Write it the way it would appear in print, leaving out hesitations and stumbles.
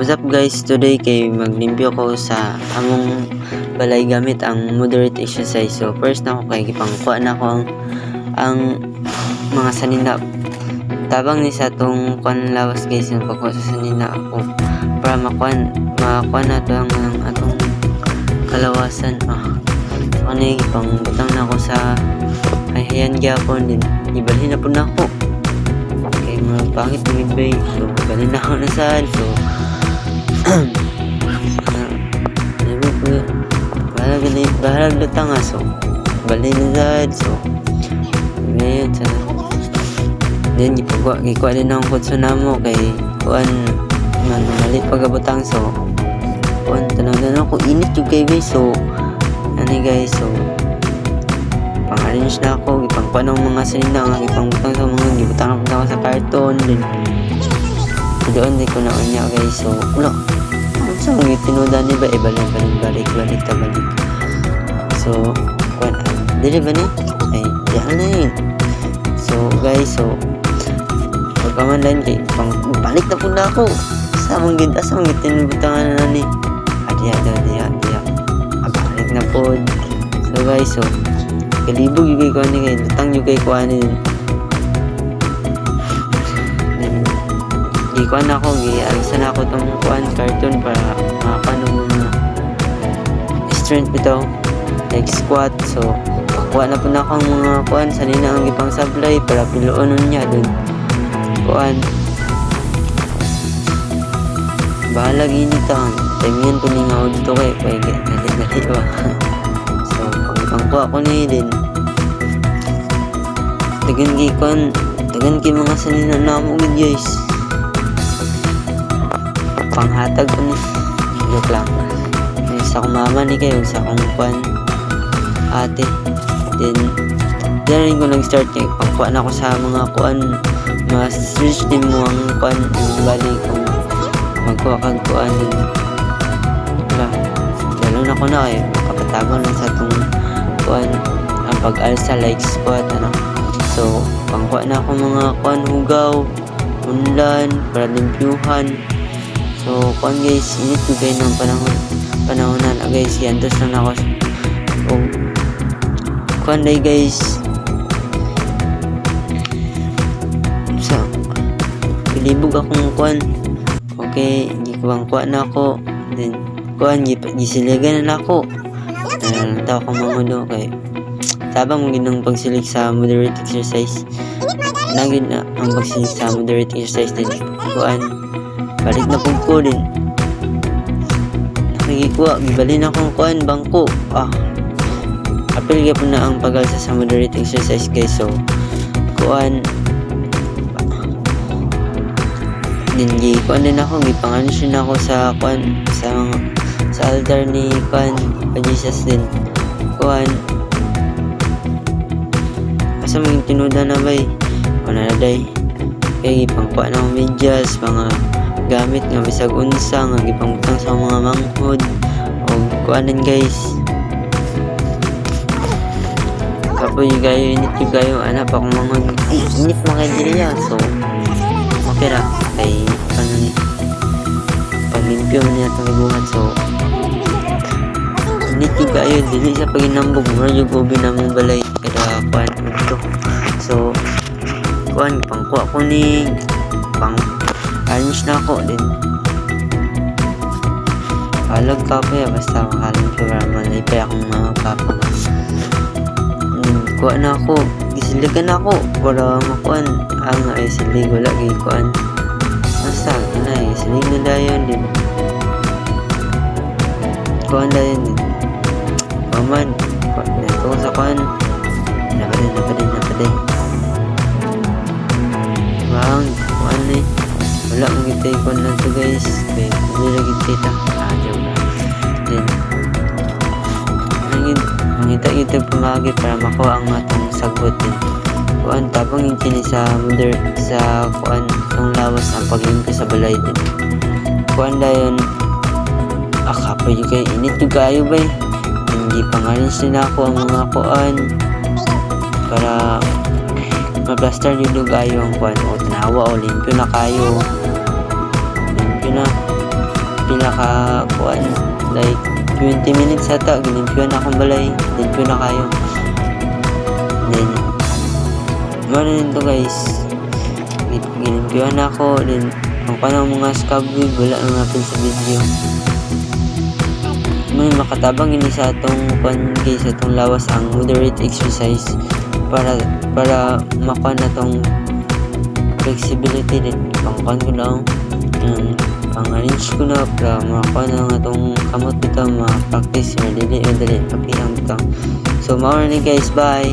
What's up guys, today kay maglimpyo ko sa among balay gamit ang moderate exercise. So first na ako kay gipangkuha na ko ang mga sanina. Tabang ni sa tong kuan lawas guys, yung pagkuha sa sanina ako para makuha na to ang atong kalawasan. Ano yung gipang butang na ako sa hayan gyapon din. Ibalhin na po na ako. Okay, mga pangit midway. So ibalhin na ako na saan. So bahalag lutang nga, so bali na dad, so ngayon sa then gikuha din akong kutso na mo kay kuan malit pagabutang, so kuan tanaw na ako init yung kay guys. So ano guys, so pang-arrange na ako, gipangkuha ng mga sanina nga gipangbutang sa mga gibutang ako sa karton din doon di ko na unya guys. So wala sa mga tinuda ni ba balik so kuan dili ba ni ay diyan na yun. So guys, so pagkamandan kay pang balik na po na ako sa mga tinubutangan na ni dia balik na po. So guys, so kalibog yung kay kuan ni kay lutang yung kay kuan ni kuan ako gialisan ako tong kuan cartoon para makapanong mga strength bitaw like squat. So kuha na po na akong mga kuan sanina ang gipang sablay para piluon niya dun kuan bahala ginit ang taimian po ni nga dito kay gali ba. So pang kuha ko ni din tagan ki mga sanina na mo guys, panghatag ko ni joke lang sa akong mama ni kayo sa akong kuan ate. Then rin ko nag-start kay pangkuha na ako sa mga kuan mas rich din mo ang kuan yung bali kung magkuha kang kuan din wala lalo na ko na kayo kapatagon lang sa itong kuan ang pag-alsa like squat ano. So pangkuha na ako mga kuan hugaw unlan para limpyuhan. So kuan guys, init ko kayo ng panahon na guys, yantos lang ako kuan day guys. So pilibog akong kuan, okay gikubang kuha na ako then kuan gisiligan na ako tao ko mamudo kay tabang mo ginang pagsilig sa moderate exercise nagin na ang pagsilig sa moderate exercise din kuan balik na pong ko din nakikikuha gibalin akong kuan bangko apil ka po na ang pagalsa sa moderate exercise guys. So kuan din kuan din ako gipanganisyon ako sa kuan sa altar ni kuan pa Jesus din kuan asa maging tinuda na bay wala na day kay gipangkuha na akong medyas mga gamit nga bisag unsa nga gipangbutang sa mga manghod o kuanan guys. Kapoy gayo init yung gayo anak akong manghod init mga diriya. So okay ra kay ano ni paglimpyo niya itong ibuhat. So init yung gayo dili sa paginambog mura yung gobi na mong balay kada kuan ito. So kuan pangkuha ko ni arrange na ako din alag kape basta makalim ko para malipay akong mga papa. Kuha na ako gisiligan ako para makuan ang ay silig wala gay kuan basta na silig na dayon din kuan dayon din paman ito sa kuan napaday bang kuan na wala mong itay ko lang to guys kaya hindi lagi kita joke na then mangita pumagi para makuha ang matang sagot din kuan tapang yung kini sa kuan ang lawas ang paglimpyo sa balay din kuan dayon akapoy yung kayo init yung kayo ba hindi pangarins din ako ang mga kuan para ma-blaster yung kayo ang kuan o tanawa o limpyo na kayo na pila ka kuan like 20 minutes ata gilimpyon akong balay, limpyo na kayo. Then mano nito guys, gilimpyon ako, then ang kanang mga scabweb wala na napin sa video. May makatabang ini sa atong kuan guys, atong lawas ang moderate exercise para makuha na tong flexibility, din pangkuan ko lang pang-arrange ko na para makakuha na nga itong kamot bitaw, ma-practice na dili pakilang bitaw. So mao na ni guys, bye.